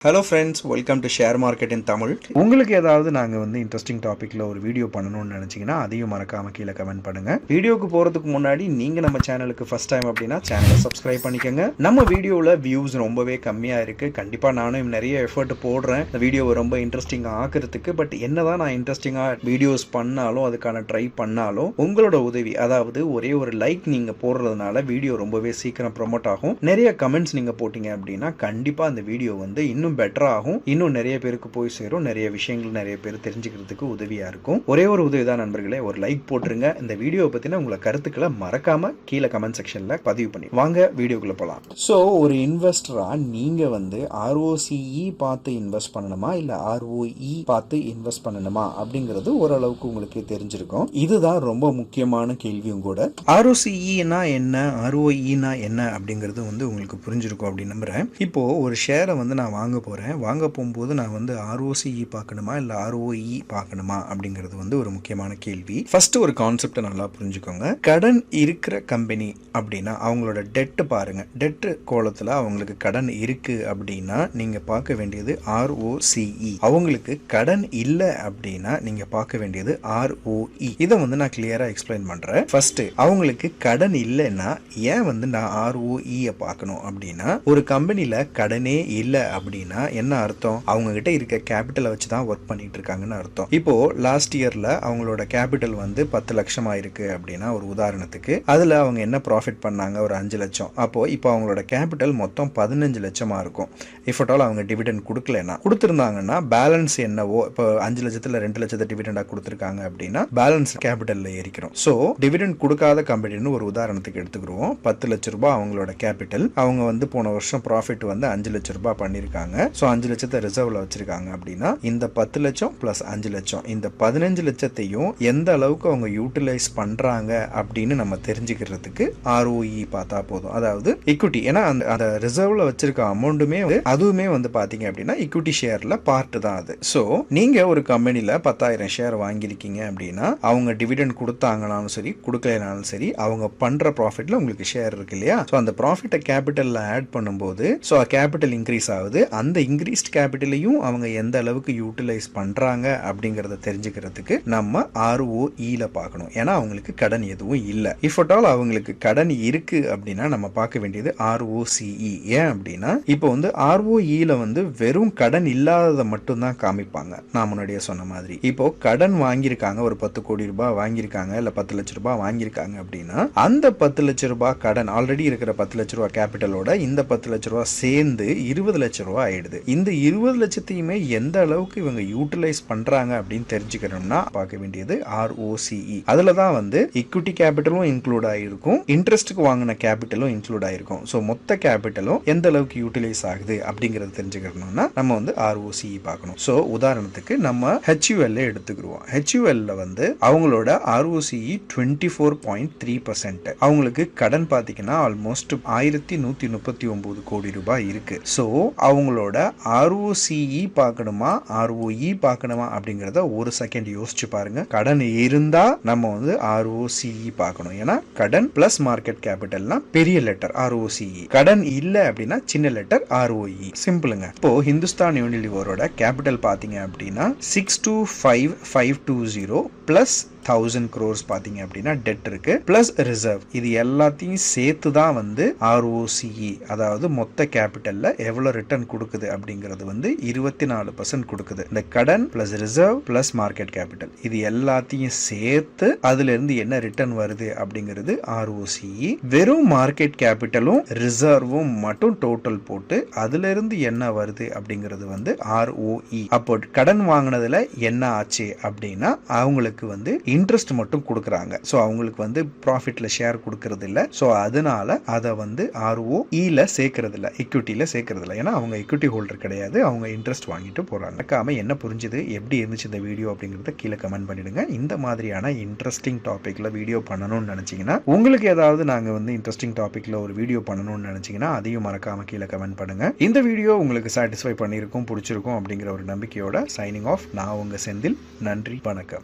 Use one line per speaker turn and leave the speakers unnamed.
Hello friends, welcome to share market இன் தமிழ். உங்களுக்கு ஏதாவது நாங்கள் இன்ட்ரெஸ்டிங் டாப்பிக்கில் ஒரு வீடியோ பண்ணணும்னு நினச்சிங்கன்னா அதையும் மறக்காமல் கீழே கமெண்ட் பண்ணுங்கள். வீடியோக்கு போகிறதுக்கு முன்னாடி நீங்கள் நம்ம சேனலுக்கு ஃபஸ்ட் டைம் அப்படின்னா சேனலை சப்ஸ்கிரைப் பண்ணிக்கோங்க. நம்ம வீடியோவில் வியூஸ் ரொம்பவே கம்மியாக இருக்குது. கண்டிப்பாக நானும் நிறைய எஃபர்ட் போடுறேன் இந்த வீடியோவை ரொம்ப இன்ட்ரெஸ்டிங்காக ஆக்கிறதுக்கு. பட் என்னதான் நான் இன்ட்ரெஸ்டிங்காக வீடியோஸ் பண்ணாலும் அதுக்கான ட்ரை பண்ணாலும் உங்களோட உதவி, அதாவது ஒரே ஒரு லைக் நீங்கள் போடுறதுனால வீடியோ ரொம்பவே சீக்கிரம் ப்ரொமோட் ஆகும். நிறைய கமெண்ட்ஸ் நீங்கள் போட்டிங்க அப்படின்னா கண்டிப்பாக அந்த வீடியோ இன்னும் பெட்டர் ஆகும், இன்னும் நிறைய பேருக்கு போய் சேரும், நிறைய விஷயங்கள் நிறைய பேர் தெரிஞ்சுக்கிறதுக்கு உதவியா இருக்கும். ஒரே ஒரு உதவி தான் நண்பர்களே, ஒரு லைக் போட்டுருங்க. இந்த வீடியோ பத்தின உங்களை கருத்துக்களை மறக்காம கீழே கமெண்ட் செக்ஷன்ல பதிவு பண்ணி வாங்க வீடியோக்குள்ள போலாம். ஸோ ஒரு இன்வெஸ்டரா நீங்க ROCE பார்த்து இன்வெஸ்ட் பண்ணணுமா இல்ல ROE பார்த்து இன்வெஸ்ட் பண்ணணுமா அப்படிங்கிறது ஓரளவுக்கு உங்களுக்கு தெரிஞ்சிருக்கும். இதுதான் ரொம்ப முக்கியமான கேள்வியும் கூட. ROCEனா என்ன, ROEனா என்ன அப்படிங்கிறது உங்களுக்கு புரிஞ்சிருக்கும் அப்படின்னு நம்புறேன். இப்போ ஒரு ஷேரை நான் வாங்க போகும்போது நான் ROCE பார்க்கணுமா இல்லை ROE பார்க்கணுமா அப்படிங்கிறது ஒரு முக்கியமான கேள்வி. ஃபர்ஸ்ட் ஒரு கான்செப்டை நல்லா புரிஞ்சுக்கோங்க. கடன் இருக்கிற கம்பெனி அப்படின்னா அவங்களோட டெட் பாருங்க. டெட் கோலத்தில் அவங்களுக்கு கடன் இருக்கு அப்படின்னா நீங்க பார்க்க வேண்டியது ROCE. அவங்களுக்கு கடன் இல்லை அப்படின்னா நீங்க பார்க்க வேண்டியது ROE. இதை நான் கிளியரா எக்ஸ்பிளைன் பண்றேன். ஃபர்ஸ்ட் அவங்களுக்கு கடன் இல்லைன்னா ஏன் நான் ROE பார்க்கணும் அப்படின்னா, ஒரு கம்பெனில கடனே இல்லை அப்படின்னா என்ன அர்த்தம்? அவங்க கிட்ட இருக்க கேபிட்டலை வச்சு தான் ஒர்க் பண்ணிட்டு இருக்காங்கன்னு அர்த்தம். இப்போ லாஸ்ட் இயர்ல அவங்களோட கேபிட்டல் 10 லட்சம் ஆயிருக்கு அப்படின்னா ஒரு உதாரணத்துக்கு, அதுல அவங்க என்ன ப்ராஃபிட் பண்ணாங்க? ஒரு 5 லட்சம். அப்போ இப்போ அவங்களோட கேபிட்டல் மொத்தம் 15 லட்சமா இருக்கும். இஃப் அட் ஆல் அவங்க டிவிடெண்ட் கொடுக்கலன்னா, கொடுத்துருந்தாங்கன்னா பேலன்ஸ் என்னவோ, இப்போ 5 லட்சத்துல 2 லட்சத்தை டிவிடெண்டா கொடுத்துருக்காங்க அப்படின்னா பேலன்ஸ் கேபிட்டல்ல ஏறிக்கிறோம். ஸோ டிவிடெண்ட் கொடுக்காத கம்பெனின்னு ஒரு உதாரணத்துக்கு எடுத்துக்கிடுவோம். 10 லட்ச ரூபாய் அவங்களோட கேபிட்டல். அவங்க போன வருஷம் ப்ராஃபிட் 5 லட்ச ரூபாய் பண்ணிருக்காங்க. சோ 5 லட்சத்தை ரிசர்வ்ல வச்சிருக்காங்க அப்படின்னா இந்த 10 லட்சம் பிளஸ் 5 லட்சம், இந்த 15 லட்சத்தையும் எந்த அளவுக்கு அவங்க யூட்டிலைஸ் பண்றாங்க அப்படின்னு நம்ம தெரிஞ்சுக்கிறதுக்கு ROE பார்த்தா போதும். அதாவது ஈக்விட்டி, ஏன்னா அந்த ரிசர்வ்ல வச்சிருக்க அமௌண்ட்டுமே அதுவுமே பாத்தீங்க அப்படின்னா ஈக்விட்டி ஷேர்ல பார்ட் தான் அது. சோ நீங்க ஒரு கம்பெனில 10,000 ஷேர் வாங்கியிருக்கீங்க அப்படின்னா அவங்க டிவிடெண்ட் கொடுத்தாங்கனாலும் சரி கொடுக்கலனாலும் சரி அவங்க பண்ற ப்ராஃபிட்ல உங்களுக்கு ஷேர் இருக்கு இல்லையா? சோ அந்த ப்ராஃபிட்டை கேபிட்டல்ல ஆட் பண்ணும்போது சோ கேபிட்டல் இன்க்ரீஸ் ஆகுது. அந்த இன்க்ரீஸ்ட் கேபிட்டலையும் அவங்க எந்த அளவுக்கு யூட்டிலைஸ் பண்றாங்க அப்படிங்கறத தெரிஞ்சுக்கிறதுக்கு நம்ம ROEல பார்க்கணும். ஏன்னா அவங்களுக்கு கடன் எதுவும் இல்லை. இஃப் அட் ஆல் அவங்களுக்கு கடன் இருக்கு அப்படின்னா நம்ம பார்க்க வேண்டியது ROCE. ஏன் அப்படின்னா இப்போ ROEல வெறும் கடன் இல்லாததை மட்டும் தான் காமிப்பாங்க. நான் முன்னாடியே சொன்ன மாதிரி, இப்போ கடன் வாங்கியிருக்காங்க, ஒரு 10 கோடி ரூபாய் வாங்கியிருக்காங்க, இல்ல 10 லட்ச ரூபாய் வாங்கியிருக்காங்க அப்படின்னா அந்த 10 லட்ச ரூபாய் கடன் ஆல்ரெடி இருக்கிற 10 லட்ச ரூபாய் கேபிட்டலோட இந்த 10 லட்ச ரூபாய் சேர்ந்து 20 லட்ச ரூபாய் ஆயிடுது. இந்த 20 லட்சத்தையுமே எந்த அளவுக்கு இவங்க யூட்டிலைஸ் பண்றாங்க அப்படின்னு தெரிஞ்சுக்கணும்னா பார்க்க வேண்டியது ROCE. அதுலதான் ஈக்விட்டி கேபிட்டலும் இன்க்ளூட் ஆயிருக்கும், இன்ட்ரெஸ்ட்டுக்கு வாங்கின கேபிட்டலும் இன்க்ளூட் ஆயிருக்கும். ஸோ மொத்த கேபிட்டலும் எந்த அளவுக்கு யூட்டிலைஸ் ஆகுது அப்படிங்கறது தெரிஞ்சுக்கணும்னா நம்ம ROCE பார்க்கணும். ஸோ உதாரணத்துக்கு நம்ம HUL எடுத்துக்கிறோம். HUL அவங்களோட ROCE 24.3%. அவங்களுக்கு கடன் பாத்தீங்கன்னா ஆல்மோஸ்ட் 1139 கோடி ரூபாய் இருக்கு. ஸோ அவங்களோட ROCE பார்க்கணுமா ROE பார்க்கணுமா அப்படிங்கறத ஒரு செகண்ட் யோசிச்சு பாருங்க. கடன் இருந்தா நம்ம ROCE பார்க்கணும். ஏன்னா கடன் பிளஸ் மார்க்கெட் கேபிட்டல்னா பெரிய லெட்டர் ROCE, கடன் இல்ல அப்படின்னா சின்ன லெட்டர் ROE. சிம்பிளுங்க. இப்போ ஹிந்துஸ்தான் யூனிலிவரோட கேபிட்டல் பாத்தீங்க அப்படின்னா 625520 பிளஸ் 1000 crores பாத்தீங்க அப்படின்னா டெட் இருக்கு, பிளஸ் ரிசர்வ். இது எல்லாத்தையும் சேர்த்து தான் ROCE, அதாவது மொத்த கேபிட்டல்ல எவ்வளவு ரிட்டர்ன் கொடுக்குது அப்படிங்கிறது 24% கொடுக்குது. இந்த கடன் plus reserve plus market capital இது எல்லாத்தையும் சேர்த்து அதுல இருந்து என்ன ரிட்டர்ன் வருது அப்படிங்கிறது ROCE. வெறும் மார்க்கெட் கேபிட்டலும் ரிசர்வும் மட்டும் டோட்டல் போட்டு அதுல இருந்து என்ன வருது அப்படிங்கிறது ROE. அப்போ கடன் வாங்கினதுல என்ன ஆச்சு அப்படின்னா அவங்களுக்கு இன்ட்ரெஸ்ட் மட்டும் கொடுக்குறாங்க. ஸோ அவங்களுக்கு ப்ராஃபிட்ல ஷேர் கொடுக்கறது இல்லை. ஸோ அதனால அதை ROEல சேர்க்கறது இல்லை, ஈக்விட்டியில சேர்க்கறது இல்லை. ஏன்னா அவங்க ஈக்விட்டி ஹோல்டர் கிடையாது, அவங்க இன்ட்ரெஸ்ட் வாங்கிட்டு போறாங்க. என்ன புரிஞ்சுது, எப்படி இருந்துச்சு இந்த வீடியோ அப்படிங்கறத கீழே கமெண்ட் பண்ணிடுங்க. இந்த மாதிரியான இன்ட்ரெஸ்டிங் டாபிக்ல வீடியோ பண்ணணும்னு நினைச்சீங்கன்னா, உங்களுக்கு ஏதாவது நாங்க இன்ட்ரெஸ்டிங் டாபிக்ல ஒரு வீடியோ பண்ணணும்னு நினைச்சீங்கன்னா அதையும் மறக்காம கீழே கமெண்ட் பண்ணுங்க. இந்த வீடியோ உங்களுக்கு சாட்டிஸ்ஃபை பண்ணியிருக்கும், பிடிச்சிருக்கும் அப்படிங்கிற ஒரு நம்பிக்கையோட சைனிங் ஆஃப். நான் உங்க செந்தில். நன்றி, வணக்கம்.